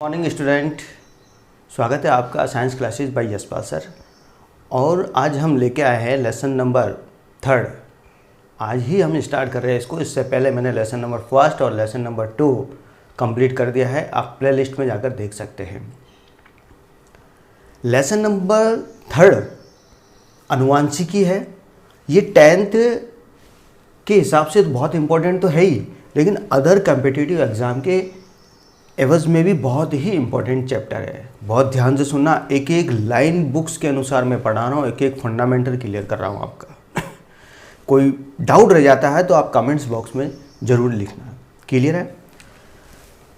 Morning student, स्वागत है आपका science classes bye Yashpal sir. और आज हम लेके आए हैं लेसन नंबर 3। आज ही हम स्टार्ट कर रहे हैं इसको। इससे पहले मैंने लेसन नंबर 1 और लेसन नंबर 2 कंप्लीट कर दिया है, आप प्ले लिस्ट में जाकर देख सकते हैं। लेसन नंबर 3 अनुवांशिकी है। ये 10th के हिसाब से तो बहुत इम्पोर्टेंट तो है ही, लेकिन अदर कम्पिटिटिव एग्ज़ाम के एवज में भी बहुत ही इम्पोर्टेंट चैप्टर है। बहुत ध्यान से सुनना, एक एक लाइन बुक्स के अनुसार मैं पढ़ा रहा हूँ, एक एक फंडामेंटल क्लियर कर रहा हूँ आपका। कोई डाउट रह जाता है तो आप कमेंट्स बॉक्स में ज़रूर लिखना। क्लियर है?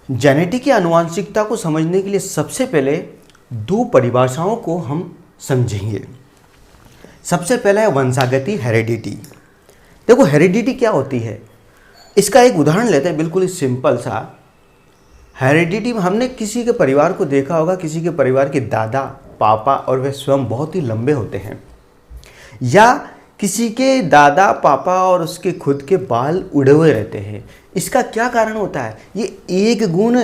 जेनेटिक या आनुवंशिकता को समझने के लिए सबसे पहले 2 परिभाषाओं को हम समझेंगे। सबसे पहला है वंशागति, हेरिडिटी। देखो हेरिडिटी क्या होती है, इसका एक उदाहरण लेते हैं, बिल्कुल सिंपल सा। हेरिडिटी में हमने किसी के परिवार को देखा होगा, किसी के परिवार के दादा पापा और वे स्वयं बहुत ही लंबे होते हैं, या किसी के दादा पापा और उसके खुद के बाल उड़े हुए रहते हैं। इसका क्या कारण होता है? ये एक गुण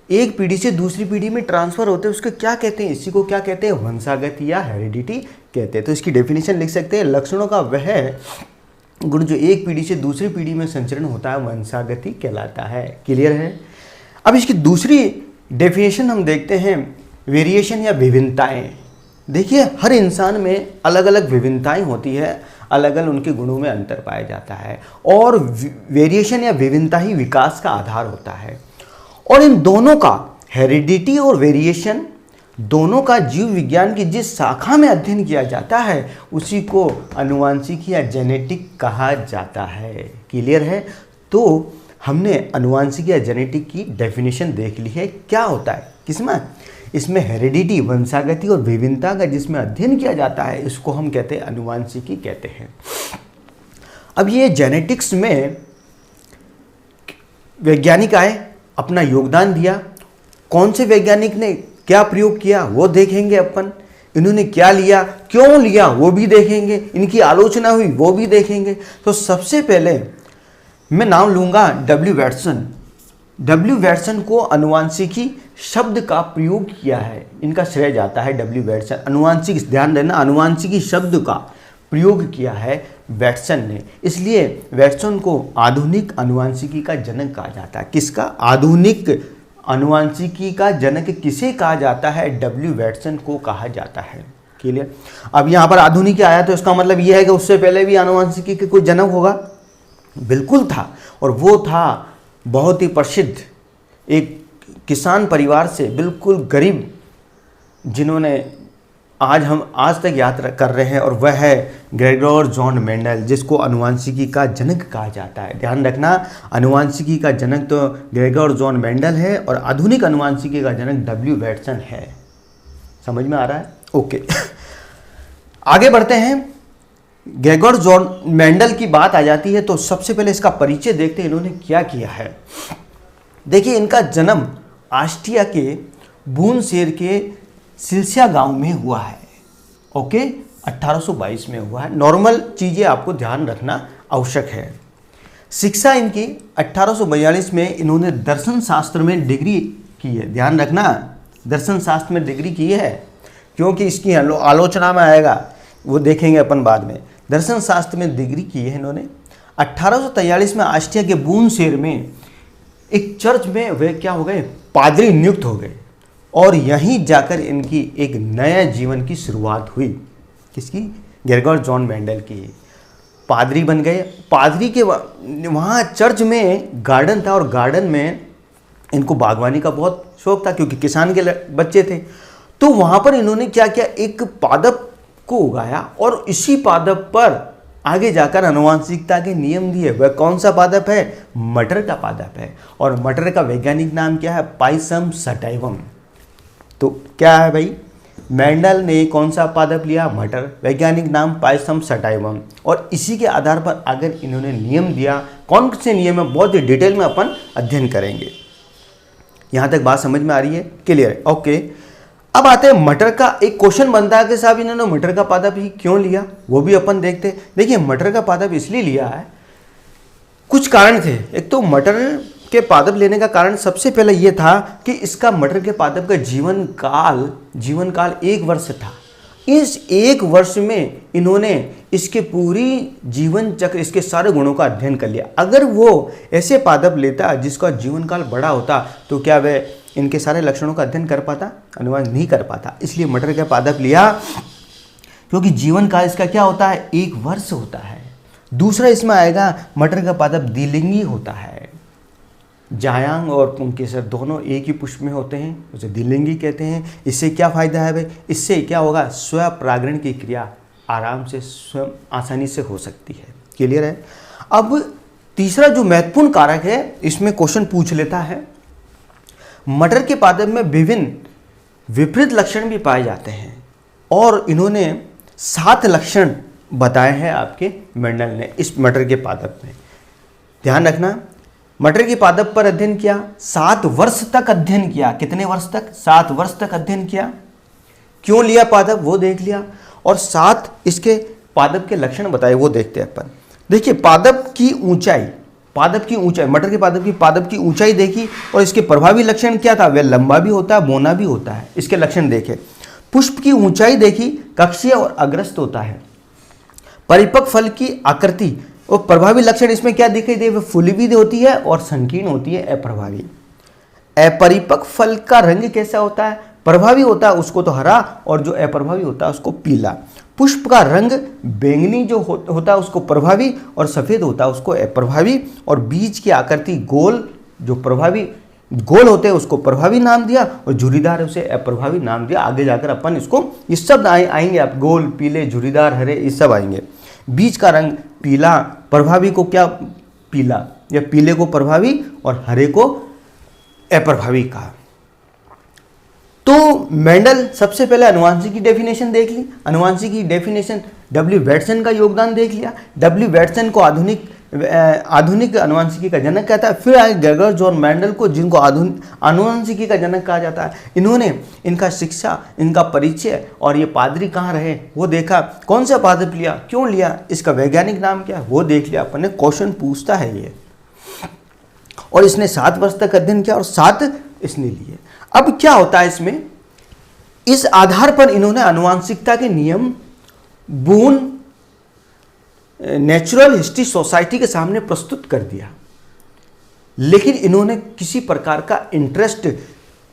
एक पीढ़ी से दूसरी पीढ़ी में ट्रांसफर होते हैं, उसको क्या कहते हैं? इसी को क्या कहते हैं? वंशागति या हेरिडिटी कहते हैं। तो इसकी डेफिनेशन लिख सकते हैं, लक्षणों का वह गुण जो एक पीढ़ी से दूसरी पीढ़ी में संचरण होता है वंशागति कहलाता है। क्लियर है? अब इसकी दूसरी डेफिनेशन हम देखते हैं, वेरिएशन या विभिन्नताएं। देखिए हर इंसान में अलग अलग विभिन्नताएं होती है, अलग अलग उनके गुणों में अंतर पाया जाता है, और वेरिएशन या विभिन्नता ही विकास का आधार होता है। और इन दोनों का, हेरिडिटी और वेरिएशन, दोनों का जीव विज्ञान की जिस शाखा में अध्ययन किया जाता है उसी को आनुवंशिकी या जेनेटिक कहा जाता है। क्लियर है? तो हमने आनुवंशिकी या जेनेटिक की डेफिनेशन देख ली है। क्या होता है किसमें? इसमें हेरिडिटी, वंशागति और विभिन्नता का जिसमें अध्ययन किया जाता है इसको हम कहते हैं आनुवंशिकी कहते हैं। अब ये जेनेटिक्स में वैज्ञानिक आए, अपना योगदान दिया। कौन से वैज्ञानिक ने क्या प्रयोग किया वो देखेंगे अपन, इन्होंने क्या लिया, क्यों लिया वो भी देखेंगे, इनकी आलोचना हुई वो भी देखेंगे। तो सबसे पहले मैं नाम लूंगा डब्ल्यू वैटसन। डब्ल्यू वैटसन को आनुवंशिकी शब्द का प्रयोग किया है, इनका श्रेय जाता है डब्ल्यू वैटसन। आनुवंशिकी, ध्यान देना, आनुवंशिकी शब्द का प्रयोग किया है वैटसन ने, इसलिए वैटसन को आधुनिक आनुवंशिकी का जनक कहा जाता है। किसका? आधुनिक आनुवंशिकी का जनक किसे कहा जाता है? डब्ल्यू वैटसन को कहा जाता है। क्लियर? अब यहाँ पर आधुनिक आया तो इसका मतलब यह है कि उससे पहले भी आनुवंशिकी के कोई जनक होगा। बिल्कुल था, और वो था बहुत ही प्रसिद्ध एक किसान परिवार से, बिल्कुल गरीब, जिन्होंने हम आज तक याद कर रहे हैं, और वह है ग्रेगोर जॉन मेंडल, जिसको आनुवंशिकी का जनक कहा जाता है। ध्यान रखना, आनुवंशिकी का जनक तो ग्रेगोर जॉन मेंडल है और आधुनिक आनुवंशिकी का जनक डब्ल्यू वैटसन है। समझ में आ रहा है? ओके। आगे बढ़ते हैं। ग्रेगोर जॉन मेंडल की बात आ जाती है तो सबसे पहले इसका परिचय देखते हैं, इन्होंने क्या किया है। देखिए इनका जन्म ऑस्ट्रिया के बूनशेर के सिल्सिया गांव में हुआ है। ओके, 1822 में हुआ है। नॉर्मल चीज़ें आपको ध्यान रखना आवश्यक है। शिक्षा इनकी 1842 में इन्होंने दर्शन शास्त्र में डिग्री की है। ध्यान रखना, दर्शन शास्त्र में डिग्री की है, क्योंकि इसकी आलोचना में आएगा, वो देखेंगे अपन बाद में। दर्शन शास्त्र में डिग्री की है इन्होंने। 1843 में ऑस्ट्रिया के बूनशेर में एक चर्च में वे क्या हो गए? पादरी नियुक्त हो गए, और यहीं जाकर इनकी एक नया जीवन की शुरुआत हुई। किसकी? ग्रेगोर जॉन मेंडल की। पादरी बन गए। पादरी के वहाँ चर्च में गार्डन था, और गार्डन में इनको बागवानी का बहुत शौक था, क्योंकि किसान के बच्चे थे। तो वहाँ पर इन्होंने क्या किया? एक पादप को उगाया, और इसी पादप पर आगे जाकर आनुवंशिकता के नियम दिए। वह कौन सा पादप है? मटर का पादप है। और मटर का वैज्ञानिक नाम क्या है? Pisum sativum. तो क्या है भाई? मेंडल ने कौन सा पादप लिया? मटर, वैज्ञानिक नाम पाइसम सटाइवम। और इसी के आधार पर अगर इन्होंने नियम दिया, कौन से नियम है बहुत ही डिटेल में अपन अध्ययन करेंगे। यहाँ तक बात समझ में आ रही है? क्लियर है? ओके। अब आते हैं मटर का। एक क्वेश्चन बनता है कि साहब इन्होंने मटर का पादप ही क्यों लिया, वो भी अपन देखते हैं। देखिए मटर का पादप इसलिए लिया है, कुछ कारण थे। एक तो मटर के पादप लेने का कारण सबसे पहले ये था कि इसका मटर के पादप का जीवन काल 1 वर्ष था। इस 1 वर्ष में इन्होंने इसके पूरी जीवन चक्र, इसके सारे गुणों का अध्ययन कर लिया। अगर वो ऐसे पादप लेता जिसका जीवन काल बड़ा होता तो क्या वह इनके सारे लक्षणों का अध्ययन कर पाता? अनुमान नहीं कर पाता। इसलिए मटर का पादप लिया, क्योंकि जीवन काल इसका क्या होता है? 1 वर्ष होता है। दूसरा इसमें आएगा, मटर का पादप द्विलिंगी होता है। जायांग और पुंकेसर दोनों एक ही पुष्प में होते हैं, उसे द्विलिंगी कहते हैं। इससे क्या फायदा है भाई? इससे क्या होगा? स्वपरागण की क्रिया आराम से, स्वयं आसानी से हो सकती है। क्लियर है? अब तीसरा जो महत्वपूर्ण कारक है, इसमें क्वेश्चन पूछ लेता है, मटर के पादप में विभिन्न विपरीत लक्षण भी पाए जाते हैं और इन्होंने 7 लक्षण बताए हैं आपके मेंडल ने इस मटर के पादप में। ध्यान रखना, मटर के पादप पर अध्ययन किया, 7 वर्ष तक अध्ययन किया। कितने वर्ष तक? 7 वर्ष तक अध्ययन किया। क्यों लिया पादप वो देख लिया, और 7 इसके पादप के लक्षण बताए वो देखते हैं अपन। देखिए पादप की ऊंचाई, मटर के पादप की ऊंचाई देखी, और इसके प्रभावी लक्षण क्या था? वह लंबा भी होता है, बौना भी होता है। इसके लक्षण देखे। पुष्प की ऊंचाई देखी, कक्षीय और अग्रस्त होता है। परिपक्व फल की आकृति और प्रभावी लक्षण इसमें क्या दिखाई दे? वह फूली भी होती है और संकीर्ण होती है, अप्रभावी। अपरिपक्व फल का रंग कैसा होता है? प्रभावी होता है उसको तो हरा, और जो अप्रभावी होता है उसको पीला। पुष्प का रंग बैंगनी जो होता है उसको प्रभावी, और सफेद होता है उसको अप्रभावी। और बीज की आकृति गोल, जो प्रभावी गोल होते हैं उसको प्रभावी नाम दिया, और झुर्रीदार है उसे अप्रभावी नाम दिया। आगे जाकर अपन इसको ये शब्द आएंगे, आप गोल, पीले, झुर्रीदार, हरे, ये सब आएंगे। बीज का रंग पीला, प्रभावी को क्या? पीला, या पीले को प्रभावी और हरे को अप्रभावी कहा। तो मेंडल सबसे पहले अनुवांशिक की डेफिनेशन देख ली। अनुवांशिक की डेफिनेशन, डब्ल्यू वैटसन का योगदान देख लिया। डब्ल्यू वैटसन को आधुनिक अनुवांशिकी का जनक कहता है। फिर आए ग्रेगर जॉन मेंडल को, जिनको अनुवांशिकी का जनक कहा जाता है। इन्होंने इनका शिक्षा, इनका परिचय और ये पादरी कहाँ रहे वो देखा। कौन सा पादप लिया, क्यों लिया, इसका वैज्ञानिक नाम क्या है वो देख लिया। अपन ने क्वेश्चन पूछता है ये, और इसने 7 वर्ष तक अध्ययन किया और 7 इसने लिए। अब क्या होता है इसमें, इस आधार पर इन्होंने आनुवांशिकता के नियम बून नेचुरल हिस्ट्री सोसाइटी के सामने प्रस्तुत कर दिया। लेकिन इन्होंने किसी प्रकार का इंटरेस्ट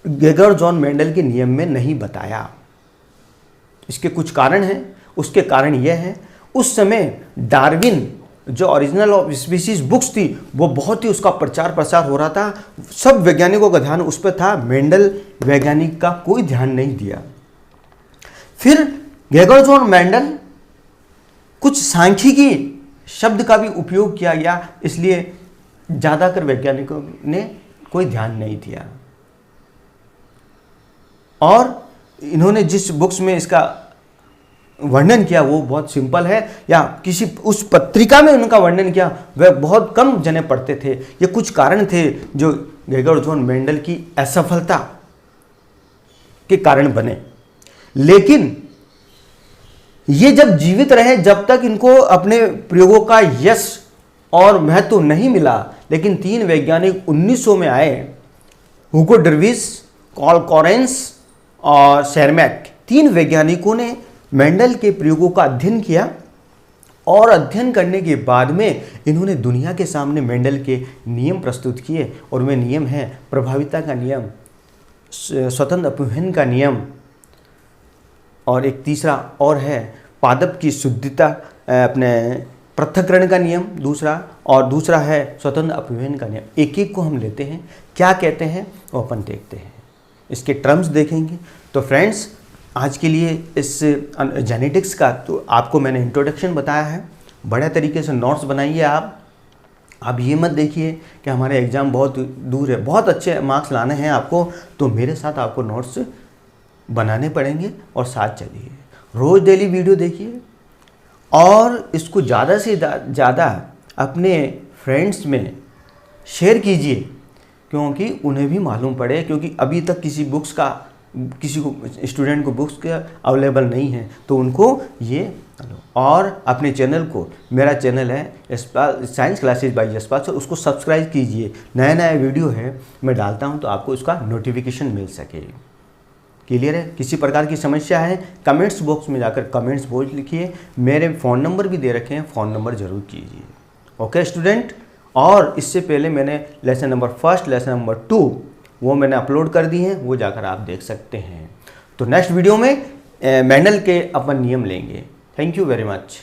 ग्रेगर जॉन मेंडल के नियम में नहीं बताया। इसके कुछ कारण हैं। उसके कारण यह है, उस समय डार्विन जो ओरिजिनल ऑफ स्पीसीज बुक्स थी वो बहुत ही उसका प्रचार प्रसार हो रहा था। सब वैज्ञानिकों का ध्यान उस पर था, मेंडल वैज्ञानिक का कोई ध्यान नहीं दिया। फिर ग्रेगर जॉन मेंडल कुछ सांख्यिकी शब्द का भी उपयोग किया गया, इसलिए ज़्यादातर वैज्ञानिकों ने कोई ध्यान नहीं दिया। और इन्होंने जिस बुक्स में इसका वर्णन किया वो बहुत सिंपल है, या किसी उस पत्रिका में उनका वर्णन किया वह बहुत कम जने पढ़ते थे। ये कुछ कारण थे जो ग्रेगर जॉन मेंडल की असफलता के कारण बने। लेकिन ये जब जीवित रहे, जब तक इनको अपने प्रयोगों का यश और महत्व नहीं मिला। लेकिन 3 वैज्ञानिक 1900 में आए, हुगो डर्विस, कॉल कॉरेंस और शेरमैक। 3 वैज्ञानिकों ने मेंडल के प्रयोगों का अध्ययन किया, और अध्ययन करने के बाद में इन्होंने दुनिया के सामने मेंडल के नियम प्रस्तुत किए। और वे नियम हैं प्रभाविता का नियम, स्वतंत्र अपव्यय का नियम, और एक तीसरा और है पादप की शुद्धता, अपने पृथक्करण का नियम दूसरा, और दूसरा है स्वतंत्र अपव्यय का नियम। एक एक को हम लेते हैं, क्या कहते हैं वो अपन देखते हैं, इसके टर्म्स देखेंगे। तो फ्रेंड्स, आज के लिए इस जेनेटिक्स का तो आपको मैंने इंट्रोडक्शन बताया है। बड़े तरीके से नोट्स बनाइए आप ये मत देखिए कि हमारे एग्ज़ाम बहुत दूर है, बहुत अच्छे मार्क्स लाने हैं आपको, तो मेरे साथ आपको नोट्स बनाने पड़ेंगे और साथ चलिए। रोज़ डेली वीडियो देखिए, और इसको ज़्यादा से ज़्यादा अपने फ्रेंड्स में शेयर कीजिए, क्योंकि उन्हें भी मालूम पड़े। क्योंकि अभी तक किसी बुक्स का किसी को स्टूडेंट को बुक्स के अवेलेबल नहीं है तो उनको ये, और अपने चैनल को, मेरा चैनल है science classes by Yashpal sir, उसको सब्सक्राइब कीजिए। नया नया वीडियो है मैं डालता हूँ तो आपको उसका नोटिफिकेशन मिल सके। क्लियर है? किसी प्रकार की समस्या है कमेंट्स बॉक्स में जाकर कमेंट्स बॉक्स लिखिए। मेरे फ़ोन नंबर भी दे रखे हैं, फ़ोन नंबर ज़रूर कीजिए। ओके स्टूडेंट, और इससे पहले मैंने लेसन नंबर 1, लेसन नंबर 2 वो मैंने अपलोड कर दी हैं, वो जाकर आप देख सकते हैं। तो नेक्स्ट वीडियो में मेंडल के अपन नियम लेंगे। Thank you very much.